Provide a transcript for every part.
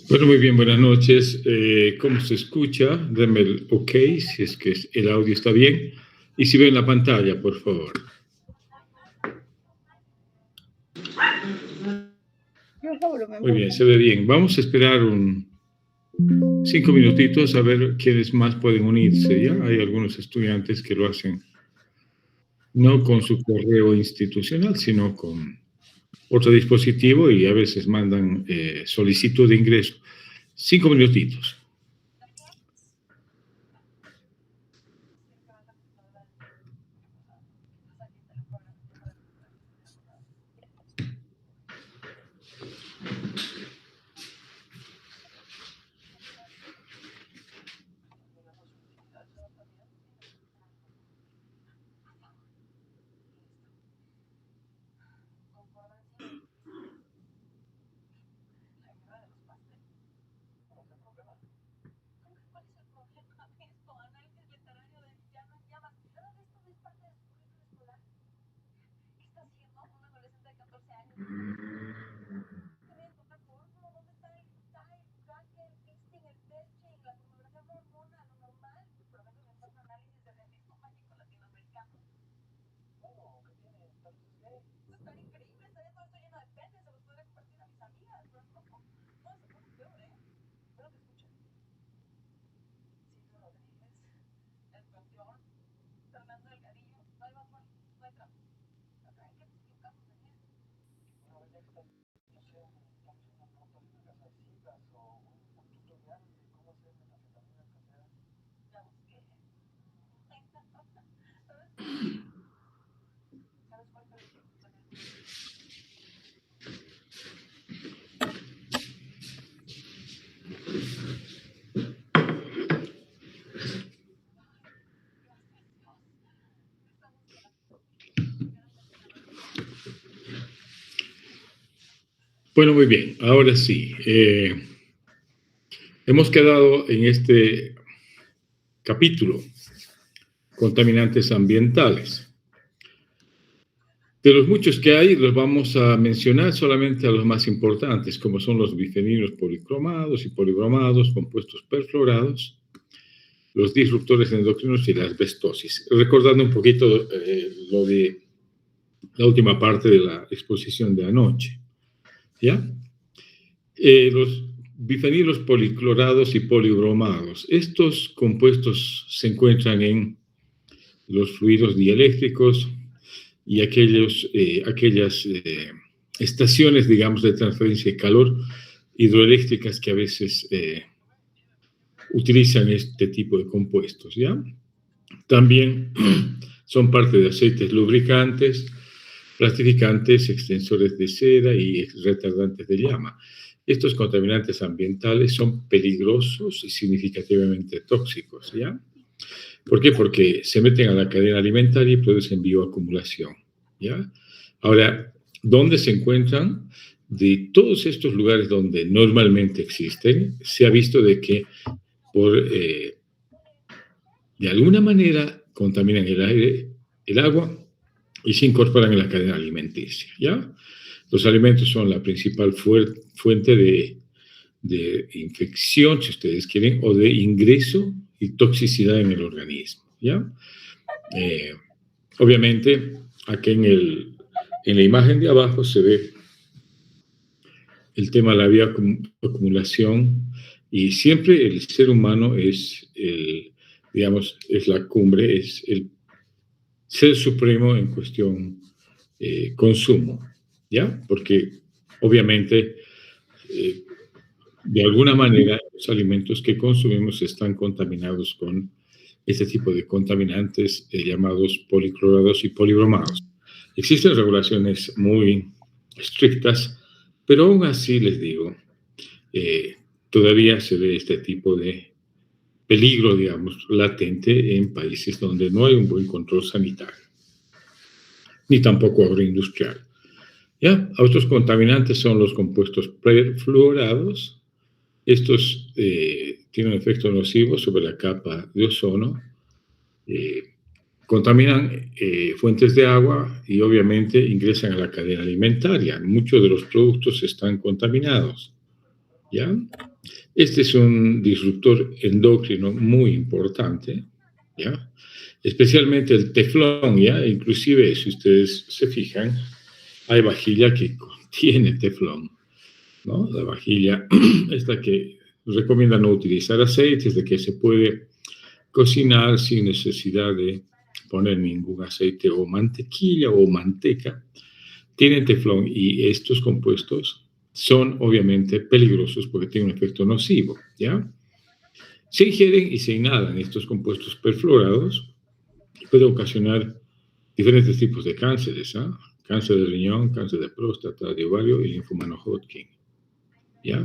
Bueno, muy bien, buenas noches. ¿Cómo se escucha? Denme el OK, si es que el audio está bien. Y si ven la pantalla, por favor. Muy bien, se ve bien. Vamos a esperar 5 minutitos a ver quiénes más pueden unirse. Ya hay algunos estudiantes que lo hacen no con su correo institucional, sino con otro dispositivo y a veces mandan solicitud de ingreso. 5 minutitos. Bueno, muy bien. Ahora sí. Hemos quedado en este capítulo, contaminantes ambientales. De los muchos que hay, los vamos a mencionar solamente a los más importantes, como son los bifenilos policromados y polibromados, compuestos perfluorados, los disruptores endocrinos y la asbestosis. Recordando un poquito lo de la última parte de la exposición de anoche. ¿Ya? Los bifenilos policlorados y polibromados. Estos compuestos se encuentran en los fluidos dieléctricos y aquellas estaciones, digamos, de transferencia de calor hidroeléctricas que a veces utilizan este tipo de compuestos, ¿ya? También son parte de aceites lubricantes, plastificantes, extensores de cera y retardantes de llama. Estos contaminantes ambientales son peligrosos y significativamente tóxicos, ¿ya? ¿Por qué? Porque se meten a la cadena alimentaria y producen bioacumulación, ¿ya? Ahora, ¿dónde se encuentran? De todos estos lugares donde normalmente existen, se ha visto de que de alguna manera contaminan el aire, el agua y se incorporan en la cadena alimenticia, ¿ya? Los alimentos son la principal fuente de infección, si ustedes quieren, o de ingreso y toxicidad en el organismo, ¿ya? Obviamente, aquí en la imagen de abajo se ve el tema de la bioacumulación y siempre el ser humano es es la cumbre, es el ser supremo en cuestión consumo, ¿ya? Porque obviamente de alguna manera los alimentos que consumimos están contaminados con este tipo de contaminantes llamados policlorados y polibromados. Existen regulaciones muy estrictas, pero aún así les digo, todavía se ve este tipo de peligro, digamos, latente en países donde no hay un buen control sanitario, ni tampoco agroindustrial. ¿Ya? Otros contaminantes son los compuestos perfluorados. Estos tienen un efecto nocivo sobre la capa de ozono, contaminan fuentes de agua y obviamente ingresan a la cadena alimentaria. Muchos de los productos están contaminados, ¿ya? Este es un disruptor endocrino muy importante, ¿ya? Especialmente el teflón, ¿ya? Inclusive, si ustedes se fijan, hay vajilla que contiene teflón, ¿no? La vajilla es la que recomienda no utilizar aceites, de que se puede cocinar sin necesidad de poner ningún aceite o mantequilla o manteca. Tienen teflón y estos compuestos son obviamente peligrosos porque tienen un efecto nocivo, ¿ya? Se ingieren y se inhalan estos compuestos perfluorados y puede ocasionar diferentes tipos de cánceres, ¿ah? Cáncer de riñón, cáncer de próstata, de ovario y linfoma no Hodgkin, ¿ya?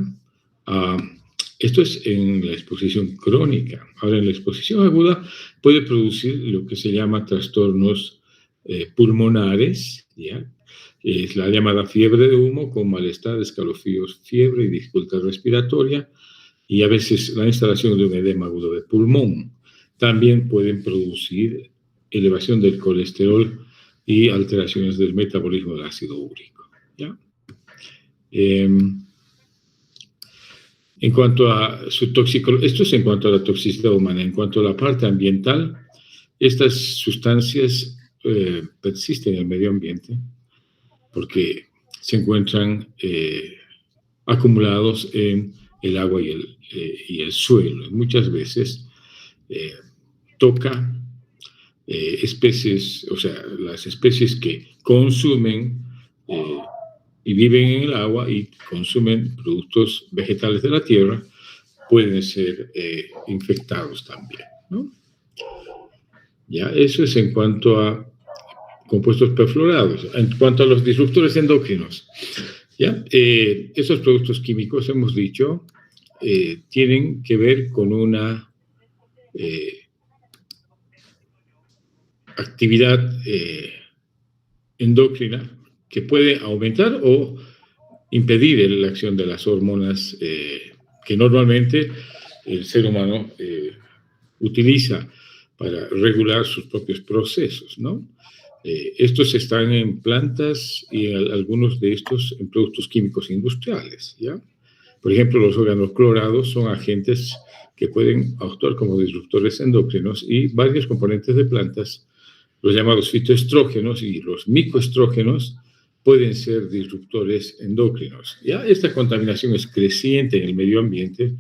Esto es en la exposición crónica. Ahora, en la exposición aguda puede producir lo que se llama trastornos pulmonares, ¿ya? Es la llamada fiebre de humo con malestar, escalofríos, fiebre y dificultad respiratoria, y a veces la instalación de un edema agudo de pulmón. También pueden producir elevación del colesterol y alteraciones del metabolismo del ácido úrico, ¿ya? En cuanto a su toxicología, esto es en cuanto a la toxicidad humana. En cuanto a la parte ambiental, estas sustancias persisten en el medio ambiente porque se encuentran acumulados en el agua y el suelo. Muchas veces toca especies, o sea, las especies que consumen y viven en el agua y consumen productos vegetales de la tierra, pueden ser infectados también, ¿no? Ya, eso es en cuanto a compuestos perfluorados. En cuanto a los disruptores endocrinos, ¿ya? Esos productos químicos, hemos dicho, tienen que ver con una actividad endocrina que puede aumentar o impedir la acción de las hormonas que normalmente el ser humano utiliza para regular sus propios procesos, ¿no? Estos están en plantas y algunos de estos en productos químicos industriales, ¿ya? Por ejemplo, los organoclorados son agentes que pueden actuar como disruptores endocrinos y varios componentes de plantas, los llamados fitoestrógenos y los micoestrógenos, pueden ser disruptores endocrinos. ¿Ya? Esta contaminación es creciente en el medio ambiente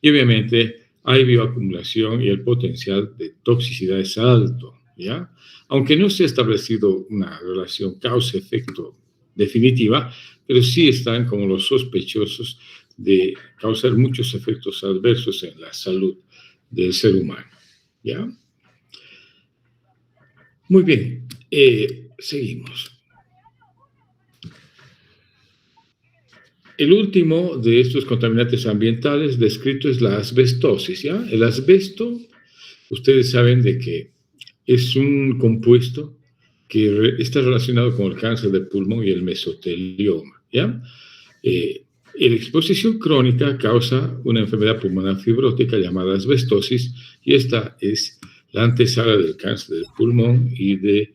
y obviamente hay bioacumulación y el potencial de toxicidad es alto, ¿ya? Aunque no se ha establecido una relación causa-efecto definitiva, pero sí están como los sospechosos de causar muchos efectos adversos en la salud del ser humano, ¿ya? Muy bien, seguimos. El último de estos contaminantes ambientales descrito es la asbestosis, ¿ya? El asbesto, ustedes saben de que es un compuesto que está relacionado con el cáncer de pulmón y el mesotelioma, ¿ya? La exposición crónica causa una enfermedad pulmonar fibrótica llamada asbestosis y esta es la antesala del cáncer del pulmón y del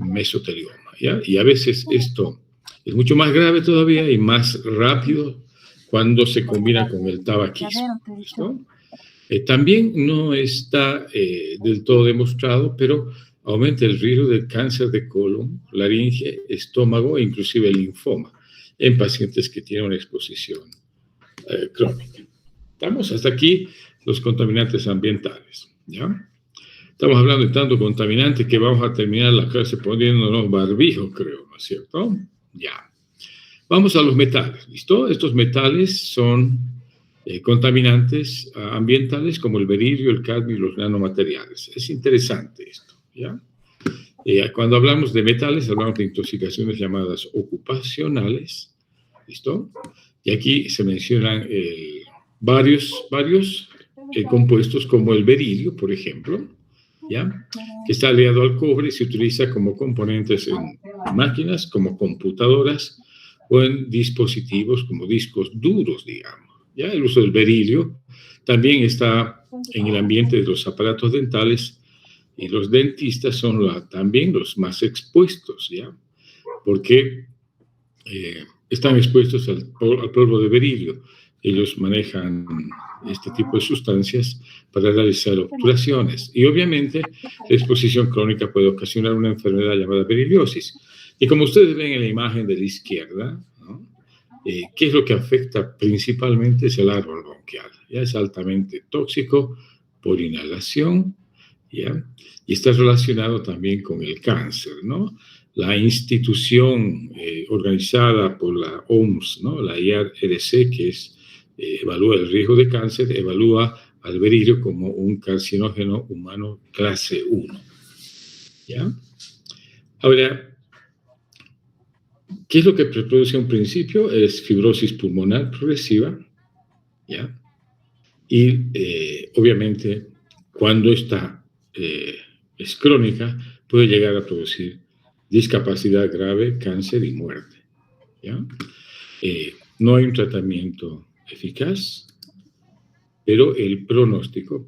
mesotelioma, ¿ya? Y a veces esto es mucho más grave todavía y más rápido cuando se combina con el tabaquismo, ¿no? También no está del todo demostrado, pero aumenta el riesgo de cáncer de colon, laringe, estómago e inclusive el linfoma en pacientes que tienen una exposición crónica. ¿Estamos? Hasta aquí los contaminantes ambientales, ¿ya? Estamos hablando de tanto contaminante que vamos a terminar la clase poniéndonos barbijo, creo, ¿no es cierto? Ya. Vamos a los metales, ¿listo? Estos metales son contaminantes ambientales como el berilio, el cadmio y los nanomateriales. Es interesante esto, ¿ya? Cuando hablamos de metales, hablamos de intoxicaciones llamadas ocupacionales, ¿listo? Y aquí se mencionan varios compuestos como el berilio, por ejemplo, ¿ya? Que está aliado al cobre y se utiliza como componentes en máquinas, como computadoras o en dispositivos como discos duros, digamos. ¿Ya? El uso del berilio También está en el ambiente de los aparatos dentales, y los dentistas son también los más expuestos, ¿ya? Porque están expuestos al polvo de berilio. Ellos manejan este tipo de sustancias para realizar obturaciones. Y obviamente la exposición crónica puede ocasionar una enfermedad llamada beriliosis. Y como ustedes ven en la imagen de la izquierda, ¿no? ¿Qué es lo que afecta principalmente? Es el árbol bronquial. Ya es altamente tóxico por inhalación, ¿ya? Y está relacionado también con el cáncer, ¿no? La institución organizada por la OMS, ¿no? La IARC, que evalúa el riesgo de cáncer, evalúa al berilio como un carcinógeno humano clase 1. ¿Ya? Ahora, ¿qué es lo que produce un principio? Es fibrosis pulmonar progresiva, ¿ya? Y obviamente, cuando esta es crónica, puede llegar a producir discapacidad grave, cáncer y muerte, ¿ya? No hay un tratamiento eficaz, pero el pronóstico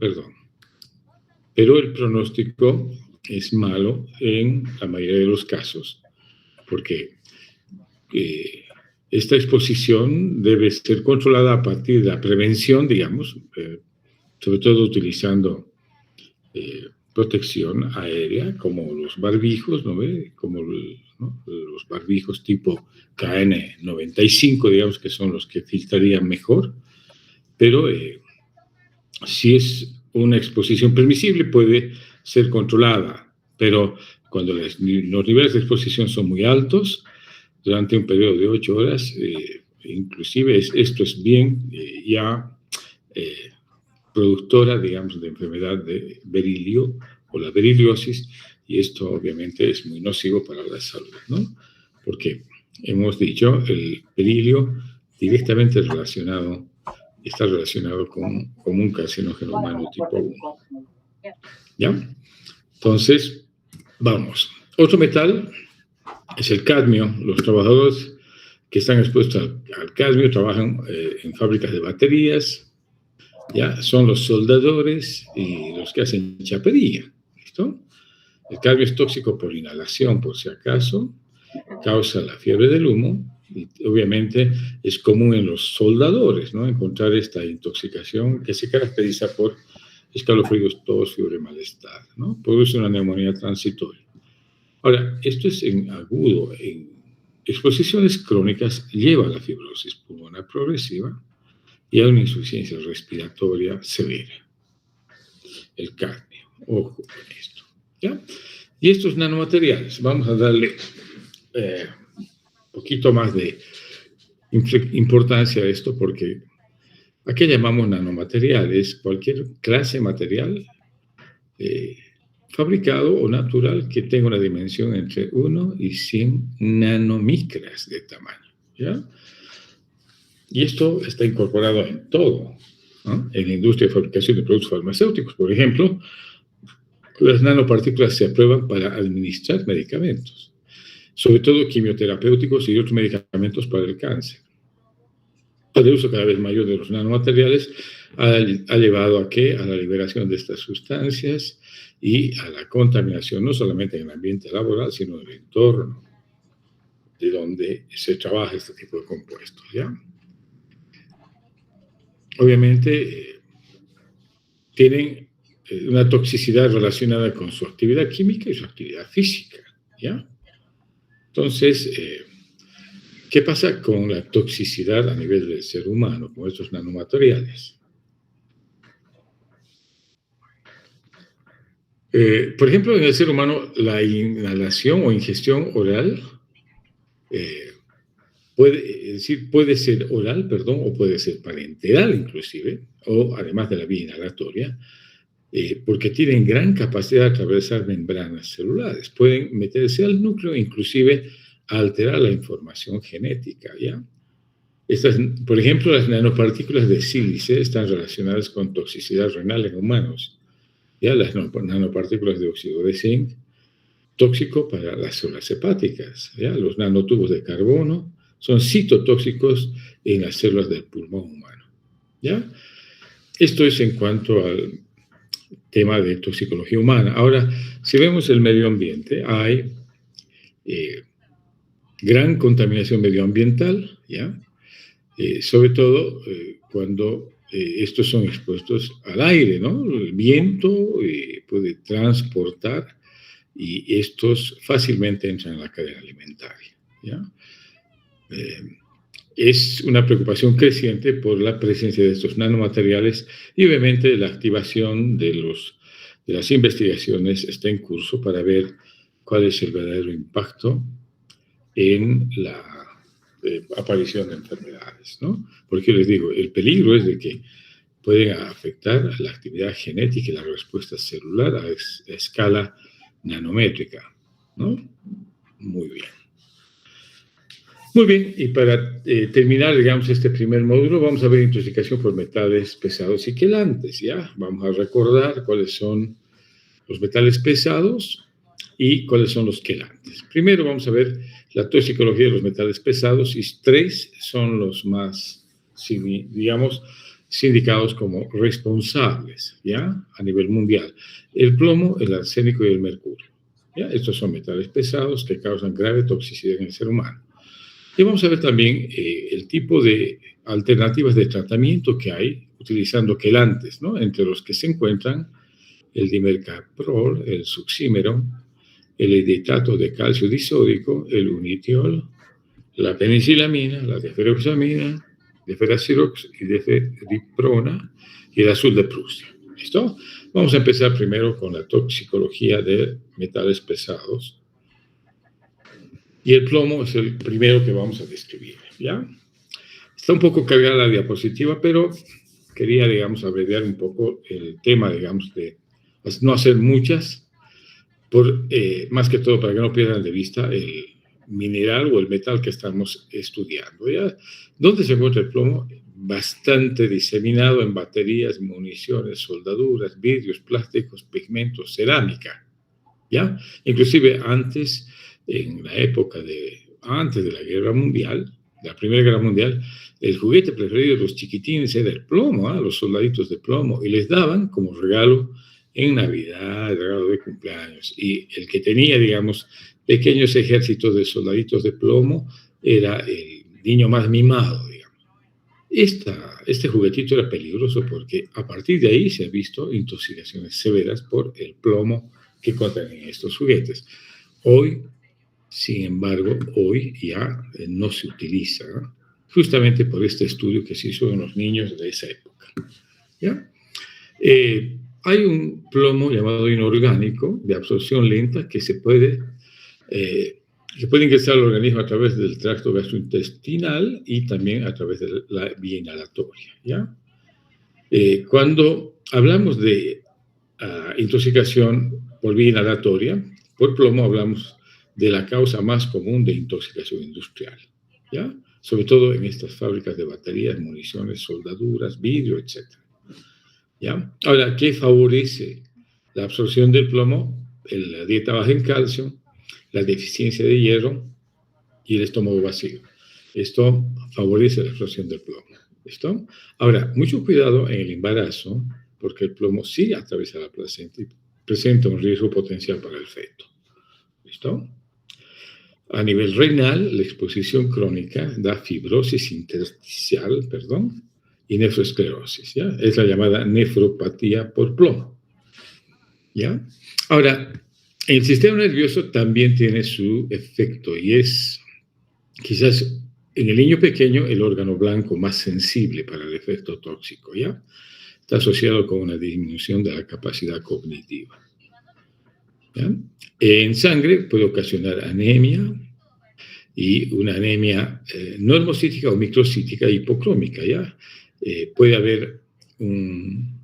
es malo en la mayoría de los casos, porque esta exposición debe ser controlada a partir de la prevención, digamos, sobre todo utilizando protección aérea, como los barbijos, ¿no ve? Como los barbijos tipo KN95, digamos, que son los que filtrarían mejor, pero si es una exposición permisible puede ser controlada, pero cuando los niveles de exposición son muy altos, durante un periodo de 8 horas, inclusive esto es bien ya productora, digamos, de enfermedad de berilio o la beriliosis, y esto obviamente es muy nocivo para la salud, ¿no? Porque hemos dicho, el berilio directamente está relacionado con un carcinógeno humano tipo 1. ¿Ya? Entonces, vamos. Otro metal es el cadmio. Los trabajadores que están expuestos al cadmio trabajan en fábricas de baterías, ¿ya? Son los soldadores y los que hacen chapería, ¿listo? El cadmio es tóxico por inhalación, por si acaso, causa la fiebre del humo, y obviamente es común en los soldadores, ¿no? Encontrar esta intoxicación que se caracteriza por escalofríos, tos, fiebre, malestar, ¿no? Produce una neumonía transitoria. Ahora, esto es en agudo. En exposiciones crónicas lleva a la fibrosis pulmonar progresiva y a una insuficiencia respiratoria severa. El cadmio, ojo con esto, ¿ya? Y estos nanomateriales, vamos a darle un poquito más de importancia a esto, porque ¿a qué llamamos nanomateriales? Cualquier clase de material fabricado o natural que tenga una dimensión entre 1 y 100 nanomicras de tamaño, ¿ya? Y esto está incorporado en todo, ¿no? En la industria de fabricación de productos farmacéuticos, por ejemplo, las nanopartículas se aprueban para administrar medicamentos, sobre todo quimioterapéuticos y otros medicamentos para el cáncer. El uso cada vez mayor de los nanomateriales ha llevado a la liberación de estas sustancias y a la contaminación, no solamente en el ambiente laboral, sino en el entorno de donde se trabaja este tipo de compuestos, ¿ya? Obviamente tienen una toxicidad relacionada con su actividad química y su actividad física, ¿ya? Entonces, ¿qué pasa con la toxicidad a nivel del ser humano con estos nanomateriales? Por ejemplo, en el ser humano, la inhalación o ingestión oral puede ser oral, perdón, o puede ser parenteral inclusive, o además de la vía inhalatoria, porque tienen gran capacidad de atravesar membranas celulares. Pueden meterse al núcleo, inclusive a alterar la información genética, ¿ya? Por ejemplo, las nanopartículas de sílice están relacionadas con toxicidad renal en humanos. ¿Ya? Las nanopartículas de óxido de zinc, tóxico para las células hepáticas, ¿ya? Los nanotubos de carbono son citotóxicos en las células del pulmón humano, ¿ya? Esto es en cuanto al tema de toxicología humana. Ahora, si vemos el medio ambiente, hay gran contaminación medioambiental, ¿ya? Sobre todo cuando estos son expuestos al aire, ¿no? El viento puede transportar y estos fácilmente entran en la cadena alimentaria, ¿ya? Es una preocupación creciente por la presencia de estos nanomateriales y obviamente la activación de las investigaciones está en curso para ver cuál es el verdadero impacto en la aparición de enfermedades, ¿no? Porque les digo, el peligro es de que pueden afectar la actividad genética y la respuesta celular a escala nanométrica, ¿no? Muy bien. Muy bien, y para terminar, digamos, este primer módulo, vamos a ver intoxicación por metales pesados y quelantes, ¿ya? Vamos a recordar cuáles son los metales pesados y cuáles son los quelantes. Primero vamos a ver la toxicología de los metales pesados y tres son los más, digamos, sindicados como responsables, ¿ya? A nivel mundial. El plomo, el arsénico y el mercurio, ¿ya? Estos son metales pesados que causan grave toxicidad en el ser humano. Y vamos a ver también el tipo de alternativas de tratamiento que hay utilizando quelantes, ¿no? Entre los que se encuentran el dimercaprol, el succímero, el hidrato de calcio disódico, el unitiol, la penicilamina, la deferoxamina, deferasirox y deferiprona y el azul de Prusia. ¿Listo? Vamos a empezar primero con la toxicología de metales pesados. Y el plomo es el primero que vamos a describir, ¿ya? Está un poco cargada la diapositiva, pero quería, digamos, abreviar un poco el tema, digamos, de no hacer muchas, más que todo para que no pierdan de vista el mineral o el metal que estamos estudiando, ¿ya? ¿Dónde se encuentra el plomo? Bastante diseminado en baterías, municiones, soldaduras, vidrios, plásticos, pigmentos, cerámica, ¿ya? Inclusive antes, en la época antes de la Guerra Mundial, la Primera Guerra Mundial, el juguete preferido de los chiquitines era el plomo, los soldaditos de plomo, y les daban como regalo en Navidad, regalo de cumpleaños. Y el que tenía, digamos, pequeños ejércitos de soldaditos de plomo era el niño más mimado, digamos. Este juguetito era peligroso porque a partir de ahí se han visto intoxicaciones severas por el plomo que contienen estos juguetes. Hoy, sin embargo, ya no se utiliza, ¿no? Justamente por este estudio que se hizo en los niños de esa época, ¿ya? Hay un plomo llamado inorgánico de absorción lenta que puede ingresar al organismo a través del tracto gastrointestinal y también a través de la vía inhalatoria, ¿ya? Cuando hablamos de intoxicación por vía inhalatoria, por plomo hablamos de la causa más común de intoxicación industrial, ¿ya? Sobre todo en estas fábricas de baterías, municiones, soldaduras, vidrio, etc. ¿Ya? Ahora, ¿qué favorece la absorción del plomo? La dieta baja en calcio, la deficiencia de hierro y el estómago vacío. Esto favorece la absorción del plomo. ¿Listo? Ahora, mucho cuidado en el embarazo, porque el plomo sí atraviesa la placenta y presenta un riesgo potencial para el feto. ¿Listo? A nivel renal, la exposición crónica da fibrosis intersticial, y nefroesclerosis, ¿ya? Es la llamada nefropatía por plomo, ¿ya? Ahora, el sistema nervioso también tiene su efecto y es quizás en el niño pequeño el órgano blanco más sensible para el efecto tóxico, ¿ya? Está asociado con una disminución de la capacidad cognitiva, ¿ya? En sangre puede ocasionar anemia y una anemia no hermocítica o microcítica hipocrómica, ¿ya? Puede haber un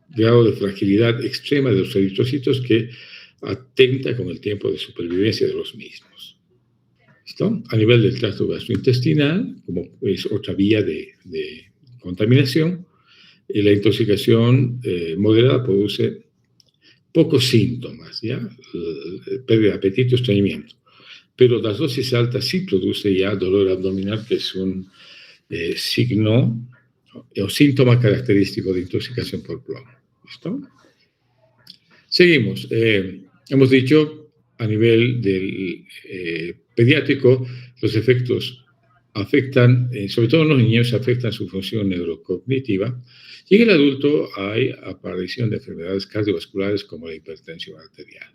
grado de fragilidad extrema de los eritrocitos que atenta con el tiempo de supervivencia de los mismos. ¿Listo? A nivel del tracto gastrointestinal, como es otra vía de contaminación, la intoxicación moderada produce pocos síntomas, ¿ya? Pérdida de apetito, estreñimiento. Pero las dosis altas sí produce ya dolor abdominal, que es un signo o síntoma característico de intoxicación por plomo. ¿Listo? Seguimos. Hemos dicho a nivel del pediátrico, los efectos afectan, sobre todo en los niños, afectan su función neurocognitiva, y en el adulto hay aparición de enfermedades cardiovasculares como la hipertensión arterial.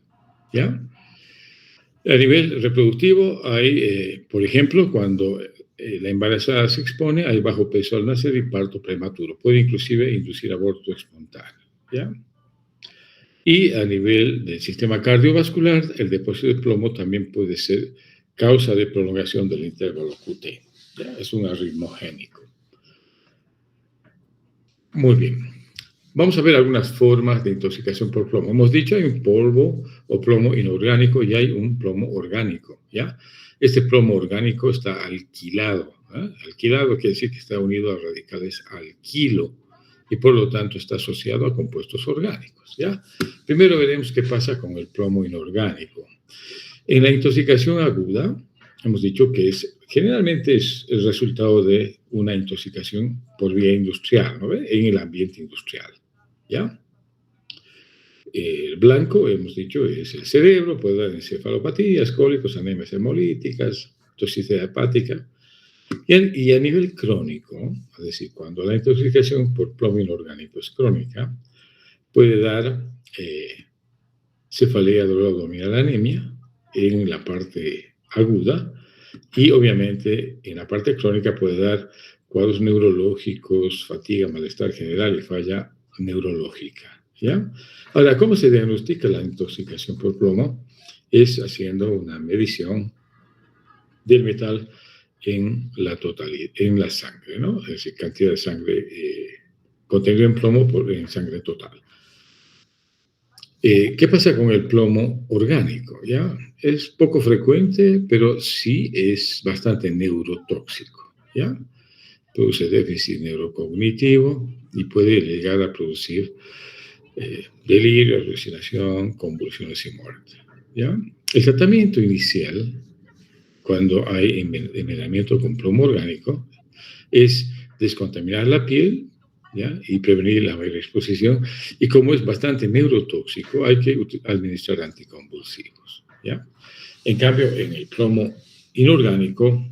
¿Ya? A nivel reproductivo hay, por ejemplo, cuando la embarazada se expone, hay bajo peso al nacer y parto prematuro. Puede inclusive inducir aborto espontáneo. ¿Ya? Y a nivel del sistema cardiovascular, el depósito de plomo también puede ser causa de prolongación del intervalo QT. ¿Ya? Es un arritmogénico. Muy bien. Vamos a ver algunas formas de intoxicación por plomo. Hemos dicho hay un polvo o plomo inorgánico y hay un plomo orgánico. ¿Ya? Este plomo orgánico está alquilado. Alquilado quiere decir que está unido a radicales alquilo y por lo tanto está asociado a compuestos orgánicos. ¿Ya? Primero veremos qué pasa con el plomo inorgánico. En la intoxicación aguda, hemos dicho que generalmente es el resultado de una intoxicación por vía industrial, ¿no ve? En el ambiente industrial. ¿Ya? El blanco, hemos dicho, es el cerebro, puede dar encefalopatías, cólicos, anemias hemolíticas, toxicidad hepática. Y a nivel crónico, es decir, cuando la intoxicación por plomo inorgánico es crónica, puede dar cefalea, dolor abdominal, anemia en la parte aguda y obviamente en la parte crónica puede dar cuadros neurológicos, fatiga, malestar general y falla neurológica. ¿Ya? Ahora, ¿cómo se diagnostica la intoxicación por plomo? Es haciendo una medición del metal en la totalidad, en la sangre, ¿no? Es decir, cantidad de sangre contenida en plomo en sangre total. ¿Qué pasa con el plomo orgánico? ¿Ya? Es poco frecuente, pero sí es bastante neurotóxico. ¿Ya? Produce déficit neurocognitivo y puede llegar a producir delirio, alucinación, convulsiones y muerte. ¿Ya? El tratamiento inicial, cuando hay envenenamiento con plomo orgánico, es descontaminar la piel, ¿ya? Y prevenir la mayor exposición. Y como es bastante neurotóxico, hay que administrar anticonvulsivos. ¿Ya? En cambio, en el plomo inorgánico,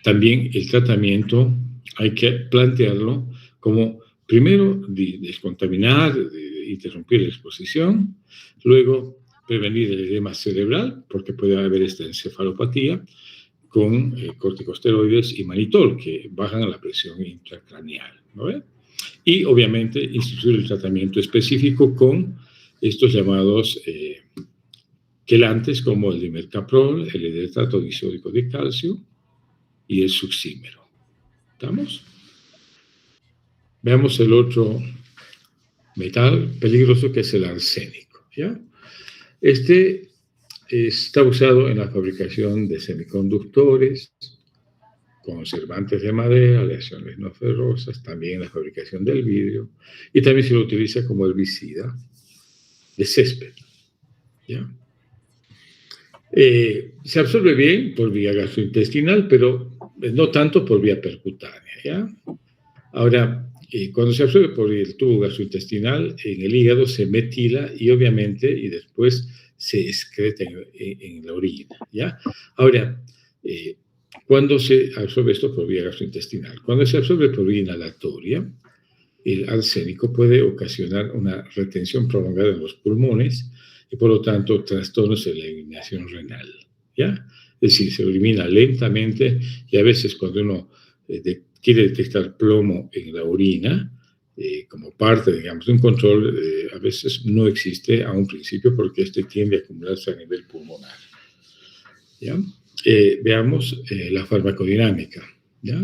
también el tratamiento hay que plantearlo como, primero, descontaminar, interrumpir la exposición, luego prevenir el edema cerebral, porque puede haber esta encefalopatía, con corticosteroides y manitol, que bajan la presión intracraneal, ¿no ve? Y obviamente instituir el tratamiento específico con estos llamados quelantes como el dimercaprol, el hidrato disódico de calcio y el succímero. ¿Estamos? Veamos el otro metal peligroso que es el arsénico. ¿Ya? Este está usado en la fabricación de semiconductores, conservantes de madera, aleaciones no ferrosas, también en la fabricación del vidrio, y también se lo utiliza como herbicida de césped. ¿Ya? Se absorbe bien por vía gastrointestinal, pero no tanto por vía percutánea. ¿Ya? Ahora, cuando se absorbe por el tubo gastrointestinal, en el hígado se metila y obviamente, y después se excreta en la orina. ¿Ya? Ahora, cuando se absorbe esto por vía gastrointestinal, cuando se absorbe por vía inhalatoria, el arsénico puede ocasionar una retención prolongada en los pulmones y por lo tanto trastornos de la eliminación renal. ¿Ya? Es decir, se elimina lentamente y a veces cuando uno quiere detectar plomo en la orina, como parte, digamos, de un control, a veces no existe a un principio porque este tiende a acumularse a nivel pulmonar. ¿Ya? Veamos la farmacodinámica. ¿Ya?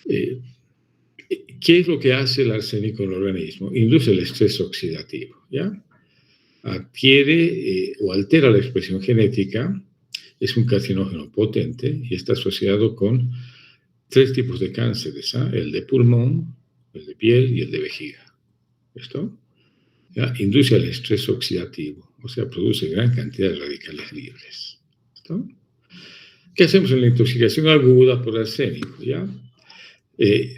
¿Qué es lo que hace el arsénico en el organismo? Induce el estrés oxidativo. ¿Ya? Adquiere o altera la expresión genética, es un carcinógeno potente y está asociado con 3 tipos de cánceres, el de pulmón, el de piel y el de vejiga. ¿Esto? ¿Ya? Induce el estrés oxidativo, o sea, produce gran cantidad de radicales libres. ¿Esto? ¿Qué hacemos en la intoxicación aguda por arsénico? ¿Ya?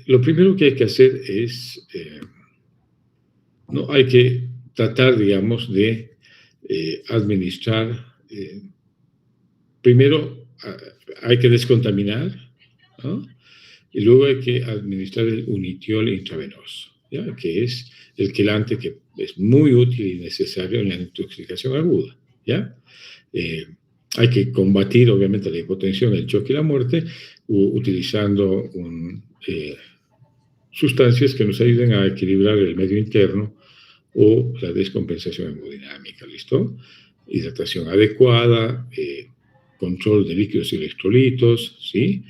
Lo primero que hay que hacer es, no hay que tratar, digamos, de administrar. Primero hay que descontaminar, ¿no? Y luego hay que administrar el unitiol intravenoso, ¿ya? Que es el quelante que es muy útil y necesario en la intoxicación aguda, ¿ya? Hay que combatir, obviamente, la hipotensión, el choque y la muerte utilizando sustancias que nos ayuden a equilibrar el medio interno o la descompensación hemodinámica, ¿listo? Hidratación adecuada, control de líquidos y electrolitos, ¿sí?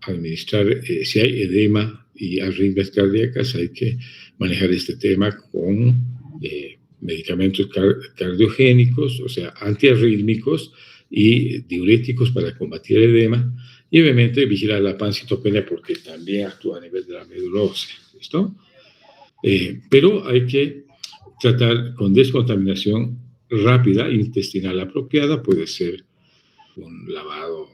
Administrar, si hay edema y arritmias cardíacas, hay que manejar este tema con medicamentos cardiogénicos, o sea, antiarrítmicos y diuréticos para combatir el edema, y obviamente vigilar la pancitopenia porque también actúa a nivel de la médula ósea, ¿listo? Pero hay que tratar con descontaminación rápida intestinal apropiada, puede ser un lavado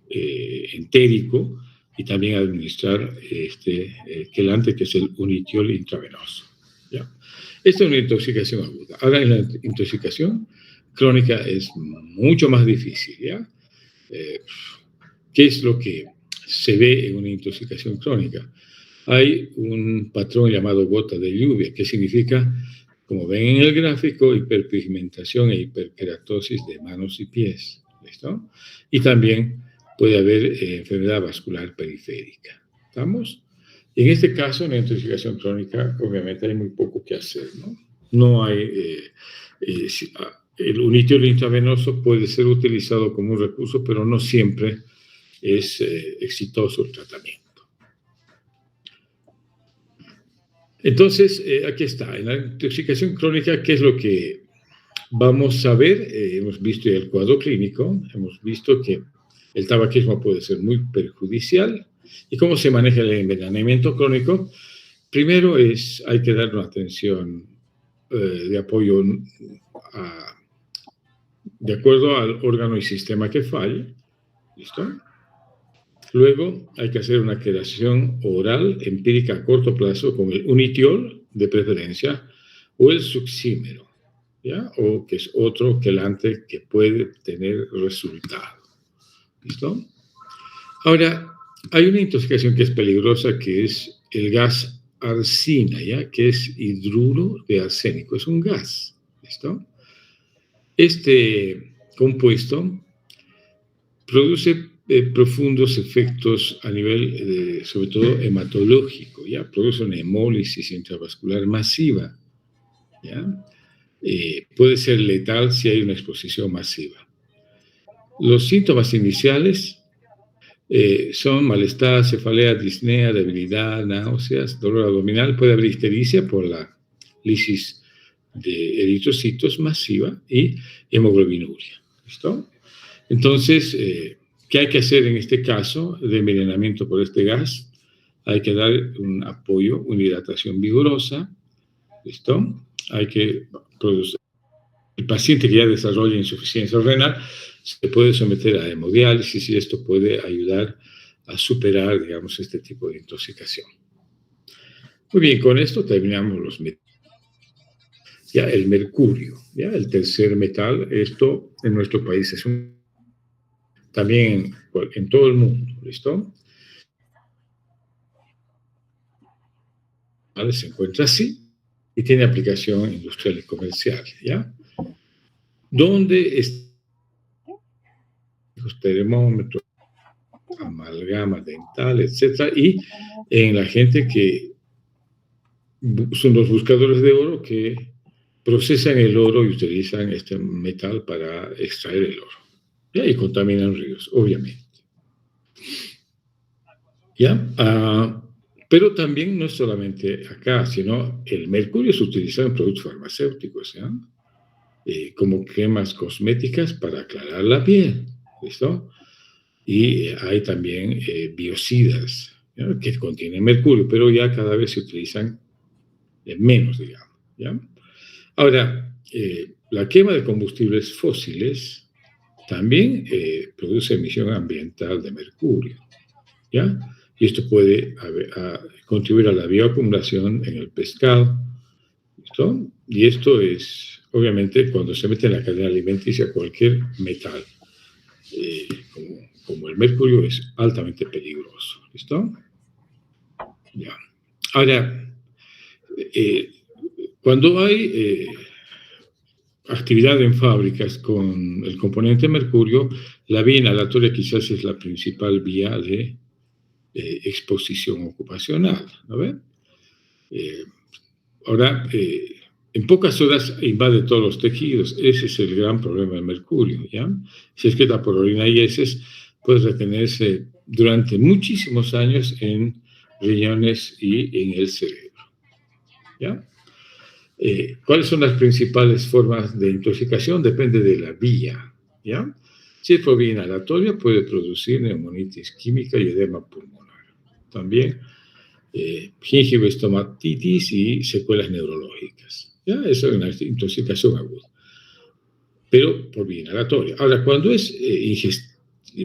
entérico, y también administrar este quelante, que es el unitiol intravenoso, ¿ya? Esta es una intoxicación aguda. Ahora, en la intoxicación crónica es mucho más difícil, ¿ya? ¿Qué es lo que se ve en una intoxicación crónica? Hay un patrón llamado gota de lluvia, que significa, como ven en el gráfico, hiperpigmentación e hiperkeratosis de manos y pies, ¿listo? Y también puede haber enfermedad vascular periférica, ¿estamos? Y en este caso, en la intoxicación crónica, obviamente hay muy poco que hacer, ¿no? No hay... el unitiol intravenoso puede ser utilizado como un recurso, pero no siempre es exitoso el tratamiento. Entonces, aquí está, en la intoxicación crónica, ¿qué es lo que vamos a ver? Hemos visto el cuadro clínico, hemos visto que el tabaquismo puede ser muy perjudicial. ¿Y cómo se maneja el envenenamiento crónico? Primero hay que dar una atención de apoyo de acuerdo al órgano y sistema que falle, ¿listo? Luego hay que hacer una quedación oral empírica a corto plazo con el unitiol, de preferencia, o el succímero, ¿ya? O que es otro quelante que puede tener resultado. ¿Listo? Ahora, hay una intoxicación que es peligrosa, que es el gas arsina, ¿ya? Que es hidruro de arsénico, es un gas. ¿Listo? Este compuesto produce profundos efectos a nivel, sobre todo, hematológico, ¿ya? Produce una hemólisis intravascular masiva, ¿ya? Puede ser letal si hay una exposición masiva. Los síntomas iniciales son malestar, cefalea, disnea, debilidad, náuseas, dolor abdominal. Puede haber ictericia por la lisis de eritrocitos masiva y hemoglobinuria. ¿Listo? Entonces, ¿qué hay que hacer en este caso de envenenamiento por este gas? Hay que dar un apoyo, una hidratación vigorosa. ¿Listo? Hay que producir. El paciente que ya desarrolla insuficiencia renal se puede someter a hemodiálisis y esto puede ayudar a superar, digamos, este tipo de intoxicación. Muy bien, con esto terminamos los metales. Ya el mercurio, ya el tercer metal, esto en nuestro país es también en todo el mundo, ¿listo? Se encuentra así y tiene aplicación industrial y comercial, ¿ya? ¿Dónde están los termómetros, amalgama dental, etcétera? Y en la gente que son los buscadores de oro que procesan el oro y utilizan este metal para extraer el oro. ¿Ya? Y contaminan ríos, obviamente. ¿Ya? Pero también no es solamente acá, sino el mercurio es utilizado en productos farmacéuticos, ¿ya? Como cremas cosméticas para aclarar la piel, ¿listo? Y hay también biocidas, ¿ya? Que contienen mercurio, pero ya cada vez se utilizan menos, digamos, ¿ya? Ahora, la quema de combustibles fósiles también produce emisión ambiental de mercurio, ¿ya? y esto puede contribuir a la bioacumulación en el pescado. ¿Listo? Y esto es, obviamente, cuando se mete en la cadena alimenticia cualquier metal, como el mercurio, es altamente peligroso. ¿Listo? Ya. Ahora, cuando hay actividad en fábricas con el componente mercurio, la vía inhalatoria quizás es la principal vía de exposición ocupacional, ¿no ven? Ahora, en pocas horas invade todos los tejidos. Ese es el gran problema del mercurio, ¿ya? Si es que está por orina y heces, puede retenerse durante muchísimos años en riñones y en el cerebro, ¿ya? ¿Cuáles son las principales formas de intoxicación? Depende de la vía, ¿ya? Si es por vía inhalatoria, puede producir neumonitis química y edema pulmonar. También gingivoestomatitis y secuelas neurológicas. ¿Ya? Eso es una intoxicación aguda, pero por vía inhalatoria. Ahora, cuando es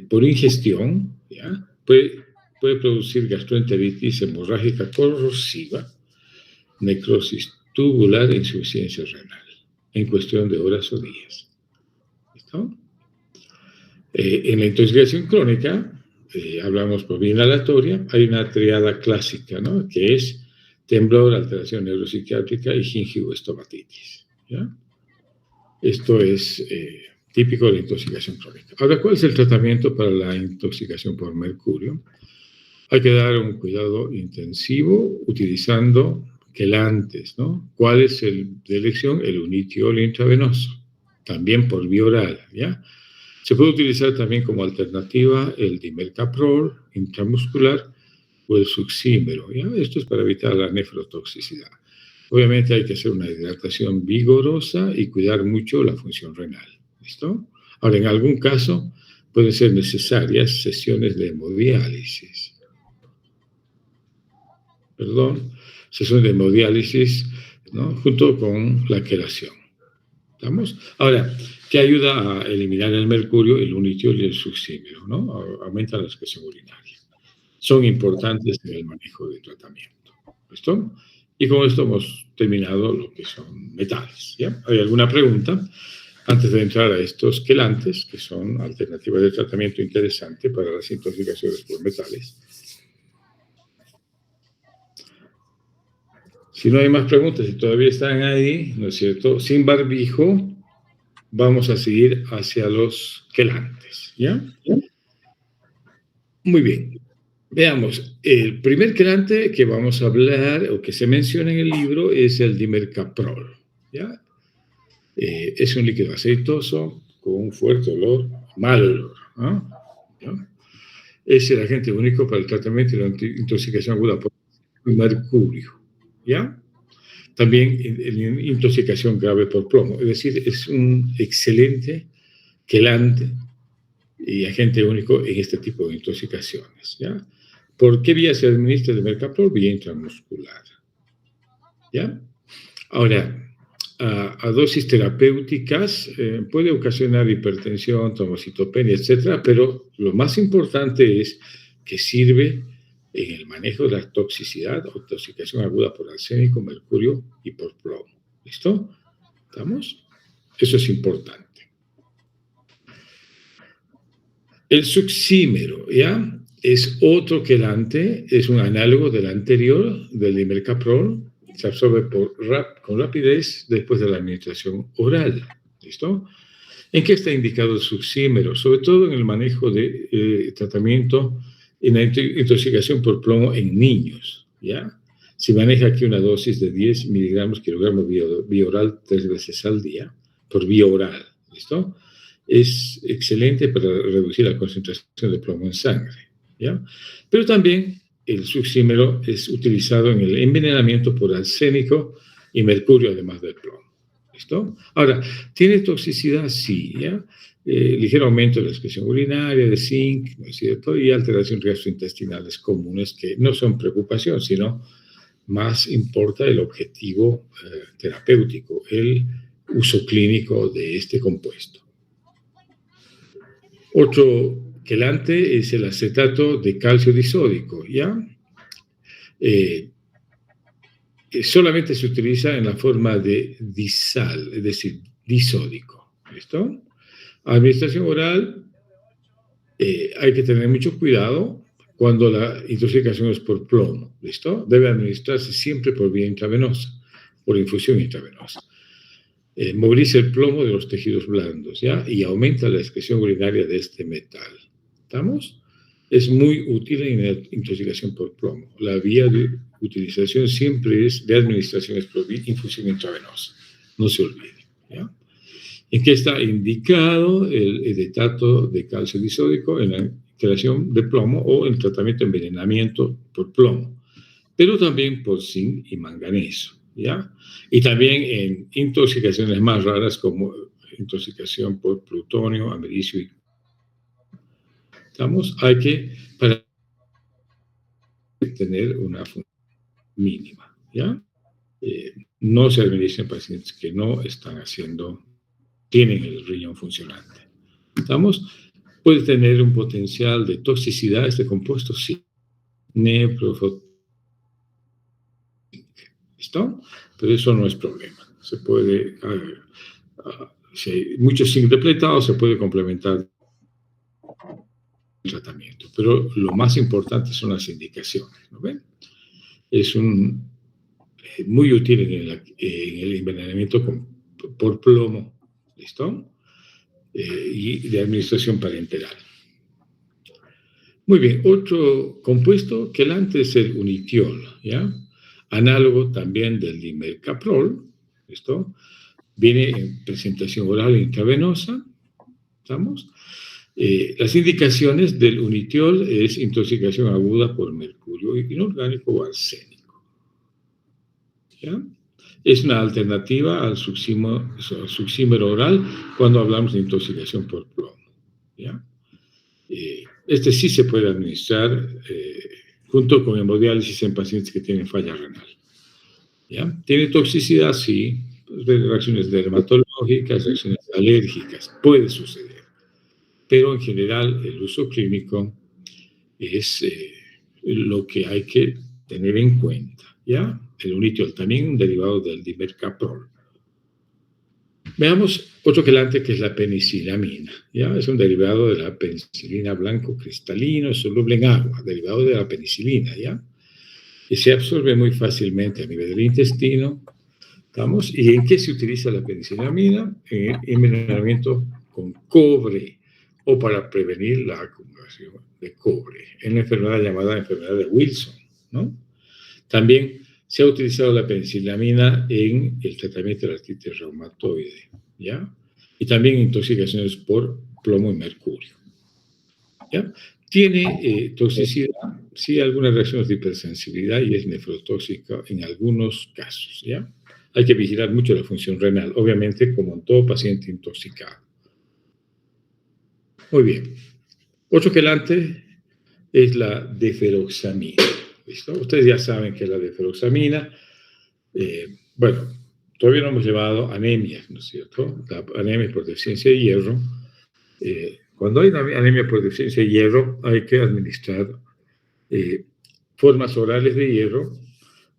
por ingestión, ¿ya? Puede producir gastroenteritis hemorrágica corrosiva, necrosis tubular e insuficiencia renal en cuestión de horas o días. ¿Listo? En la intoxicación crónica, hablamos por vía inhalatoria, hay una triada clásica, ¿no? Que es temblor, alteración neuropsiquiátrica y gingivoestomatitis, ¿ya? Esto es típico de la intoxicación crónica. Ahora, ¿cuál es el tratamiento para la intoxicación por mercurio? Hay que dar un cuidado intensivo utilizando quelantes, ¿no? ¿Cuál es el de elección? El unitiol intravenoso, también por vía oral, ¿ya? Se puede utilizar también como alternativa el dimercaprol intramuscular o el succímero, ¿ya? Esto es para evitar la nefrotoxicidad. Obviamente hay que hacer una hidratación vigorosa y cuidar mucho la función renal, ¿listo? Ahora, en algún caso pueden ser necesarias sesiones de hemodiálisis. Sesiones de hemodiálisis, ¿no? Junto con la quelación. ¿Estamos? Ahora, ¿qué ayuda a eliminar el mercurio, el unitiol y el succímero, ¿no? Aumenta la excreción urinaria. Son importantes en el manejo del tratamiento. ¿Listo? Y con esto hemos terminado lo que son metales, ¿ya? ¿Hay alguna pregunta? Antes de entrar a estos quelantes, que son alternativas de tratamiento interesante para las intoxicaciones por metales. Si no hay más preguntas, si todavía están ahí, ¿no es cierto? Sin barbijo, vamos a seguir hacia los quelantes, ¿ya? Muy bien. Veamos, el primer quelante que vamos a hablar o que se menciona en el libro es el dimercaprol, ¿ya? Es un líquido aceitoso con un fuerte olor, mal olor, ¿no? ¿Ya? Es el agente único para el tratamiento de la intoxicación aguda por mercurio, ¿ya? También en intoxicación grave por plomo, es decir, es un excelente quelante y agente único en este tipo de intoxicaciones, ¿ya? ¿Por qué vía se administra el dimercaprol? Vía intramuscular, ¿ya? Ahora, a dosis terapéuticas puede ocasionar hipertensión, trombocitopenia, etcétera, pero lo más importante es que sirve en el manejo de la toxicidad o intoxicación aguda por arsénico, mercurio y por plomo. ¿Listo? ¿Estamos? Eso es importante. El succímero, ¿ya? Es otro quelante, es un análogo del anterior, del dimercaprol. Se absorbe con rapidez después de la administración oral. ¿Listo? ¿En qué está indicado el succímero? Sobre todo en el manejo de tratamiento en la intoxicación por plomo en niños, ¿ya? Se maneja aquí una dosis de 10 miligramos kilogramos vía oral 3 veces al día, por vía oral, ¿listo? Es excelente para reducir la concentración de plomo en sangre, ¿ya? Pero también el succímero es utilizado en el envenenamiento por arsénico y mercurio, además del plomo. ¿Listo? Ahora, ¿tiene toxicidad? Sí, ¿ya? Ligero aumento de la excreción urinaria, de zinc, ¿no es cierto? Y alteraciones gastrointestinales comunes que no son preocupación, sino más importa el objetivo terapéutico, el uso clínico de este compuesto. Otro quelante es el acetato de calcio disódico, ¿ya? Solamente se utiliza en la forma de disal, es decir, disódico. ¿Listo? Administración oral, hay que tener mucho cuidado cuando la intoxicación es por plomo. ¿Listo? Debe administrarse siempre por vía intravenosa, por infusión intravenosa. Moviliza el plomo de los tejidos blandos, ¿ya? Y aumenta la excreción urinaria de este metal. ¿Estamos? Es muy útil en la intoxicación por plomo. La vía de utilización siempre es de administración por infusión intravenosa. No se olvide, ¿ya? ¿En qué está indicado el edetato de calcio disódico? En la alteración de plomo o en tratamiento de envenenamiento por plomo, pero también por zinc y manganeso, ¿ya? Y también en intoxicaciones más raras como intoxicación por plutonio, americio y... ¿Estamos? Hay que, para tener una función mínima, ¿ya? No se administra en pacientes que no están tienen el riñón funcionante. ¿Estamos? Puede tener un potencial de toxicidad este compuesto, sí. ¿Listo? Pero eso no es problema. Se puede, si hay muchos zinc depletado, se puede complementar el tratamiento. Pero lo más importante son las indicaciones, ¿no ven? Es muy útil en el envenenamiento por plomo, ¿listo? Y de administración parenteral. Muy bien, otro compuesto quelante es el unitiol, ¿ya? Análogo también del dimercaprol, ¿listo? Viene en presentación oral e intravenosa, ¿estamos? Las indicaciones del unitiol es intoxicación aguda por mercurio inorgánico o arsénico, ¿ya? Es una alternativa al succímero oral cuando hablamos de intoxicación por plomo, ¿ya? Este sí se puede administrar junto con hemodiálisis en pacientes que tienen falla renal, ¿ya? ¿Tiene toxicidad? Sí. Reacciones dermatológicas, reacciones alérgicas, puede suceder. Pero en general el uso clínico es lo que hay que tener en cuenta, ¿ya? El unitiol, también un derivado del dimercaprol. Veamos otro quelante que es la penicilamina, ¿ya? Es un derivado de la penicilina blanco cristalino, soluble en agua, derivado de la penicilina, ¿ya? Y se absorbe muy fácilmente a nivel del intestino, ¿estamos? ¿Y en qué se utiliza la penicilamina? En envenenamiento con cobre o para prevenir la acumulación de cobre en la enfermedad llamada enfermedad de Wilson, ¿no? También se ha utilizado la penicillamina en el tratamiento de la artritis reumatoide, ¿ya? Y también intoxicaciones por plomo y mercurio, ¿ya? Tiene toxicidad, sí, algunas reacciones de hipersensibilidad y es nefrotóxica en algunos casos, ¿ya? Hay que vigilar mucho la función renal, obviamente, como en todo paciente intoxicado. Muy bien. Otro quelante es la deferoxamina. ¿Listo? Ustedes ya saben que la deferoxamina, bueno, todavía no hemos llevado anemias, ¿no es cierto? La anemia por deficiencia de hierro. Cuando hay anemia por deficiencia de hierro, hay que administrar formas orales de hierro,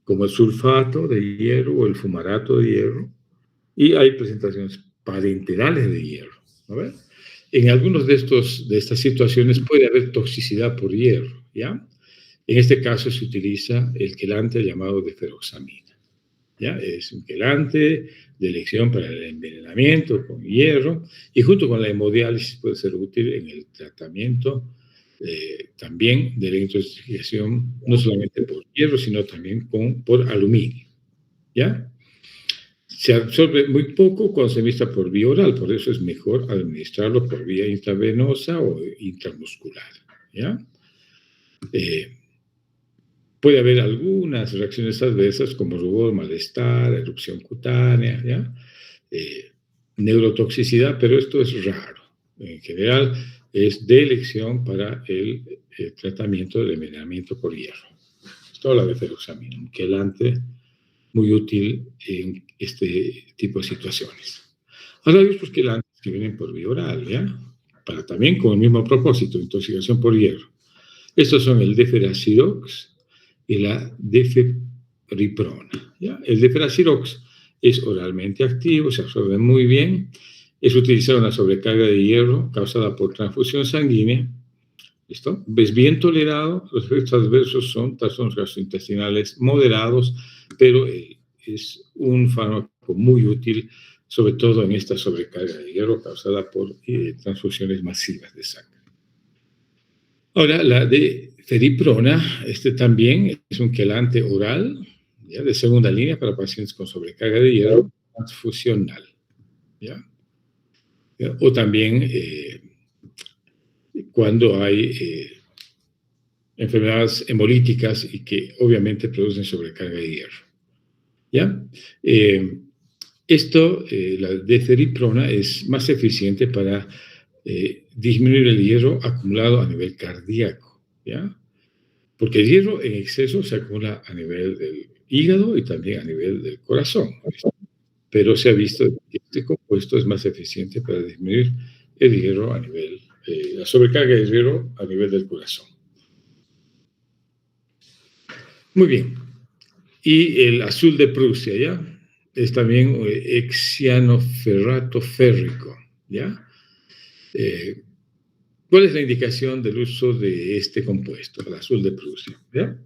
como el sulfato de hierro o el fumarato de hierro, y hay presentaciones parenterales de hierro, ¿no? En algunos de estas situaciones puede haber toxicidad por hierro, ¿ya? En este caso se utiliza el quelante llamado deferoxamina, ¿ya? Es un quelante de elección para el envenenamiento con hierro y junto con la hemodiálisis puede ser útil en el tratamiento también de la intoxicación, no solamente por hierro, sino también por aluminio, ¿ya? Se absorbe muy poco cuando se administra por vía oral, por eso es mejor administrarlo por vía intravenosa o intramuscular, ¿ya? Puede haber algunas reacciones adversas como rubor, malestar, erupción cutánea, ¿ya? Neurotoxicidad, pero esto es raro. En general es de elección para el tratamiento del envenenamiento por hierro. Esto es la deferoxamina, un quelante muy útil en este tipo de situaciones. Ahora hay otros quelantes que vienen por vía oral, ¿ya? para también con el mismo propósito, intoxicación por hierro. Estos son el Deferacirox y la Deferiprona. ¿Ya? El Deferacirox es oralmente activo, se absorbe muy bien, es utilizado en la sobrecarga de hierro causada por transfusión sanguínea. ¿Listo? Es bien tolerado, los efectos adversos son trastornos gastrointestinales moderados, pero es un fármaco muy útil, sobre todo en esta sobrecarga de hierro causada por transfusiones masivas de sangre. Ahora, la de feriprona, este también es un quelante oral, ¿ya? De segunda línea para pacientes con sobrecarga de hierro transfusional. ¿Ya? O también cuando hay enfermedades hemolíticas y que obviamente producen sobrecarga de hierro. ¿Ya? La deferiprona es más eficiente para disminuir el hierro acumulado a nivel cardíaco. ¿Ya? Porque el hierro en exceso se acumula a nivel del hígado y también a nivel del corazón. Pero se ha visto que este compuesto es más eficiente para disminuir el hierro a nivel, la sobrecarga de hierro a nivel del corazón. Muy bien. Y el azul de Prusia, ¿ya? Es también hexianoferrato férrico, ¿ya? ¿Cuál es la indicación del uso de este compuesto, el azul de Prusia? ¿Ya?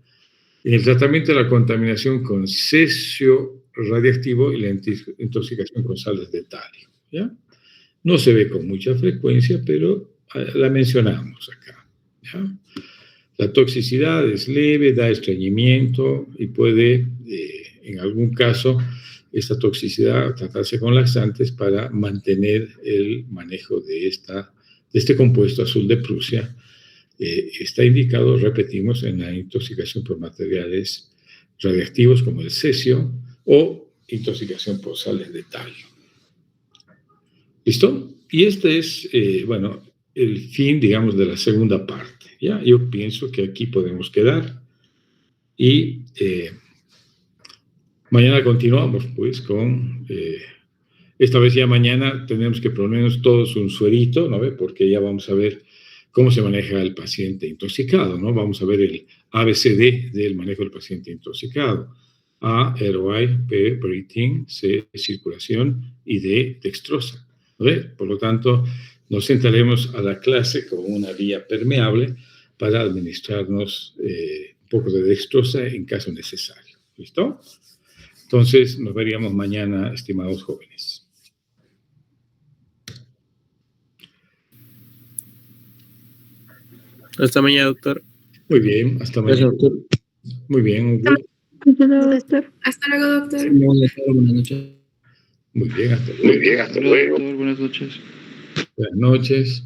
En el tratamiento de la contaminación con cesio radiactivo y la intoxicación con sales de talio, ¿ya? No se ve con mucha frecuencia, pero la mencionamos acá, ¿ya? La toxicidad es leve, da estreñimiento y puede, en algún caso, esta toxicidad tratarse con laxantes para mantener el manejo de este compuesto azul de Prusia. Está indicado, repetimos, en la intoxicación por materiales radiactivos como el cesio o intoxicación por sales de talio. ¿Listo? Y este es, bueno, el fin, digamos, de la segunda parte. ¿Ya? Yo pienso que aquí podemos quedar y mañana continuamos, pues, con... esta vez ya mañana tenemos que ponernos todos un suerito, ¿no? Porque ya vamos a ver cómo se maneja el paciente intoxicado, ¿no? Vamos a ver el ABCD del manejo del paciente intoxicado. A, ROI, P, breathing, C, circulación y D, dextrosa. ¿No? Por lo tanto, nos sentaremos a la clase con una vía permeable para administrarnos un poco de dextrosa en caso necesario. ¿Listo? Entonces, nos veríamos mañana, estimados jóvenes. Hasta mañana, doctor. Muy bien, hasta mañana. Gracias, doctor. Muy bien, un gusto. Hasta luego, doctor. Buenas noches. Muy bien, hasta luego. Muy bien, hasta luego. Doctor, buenas noches. Buenas noches.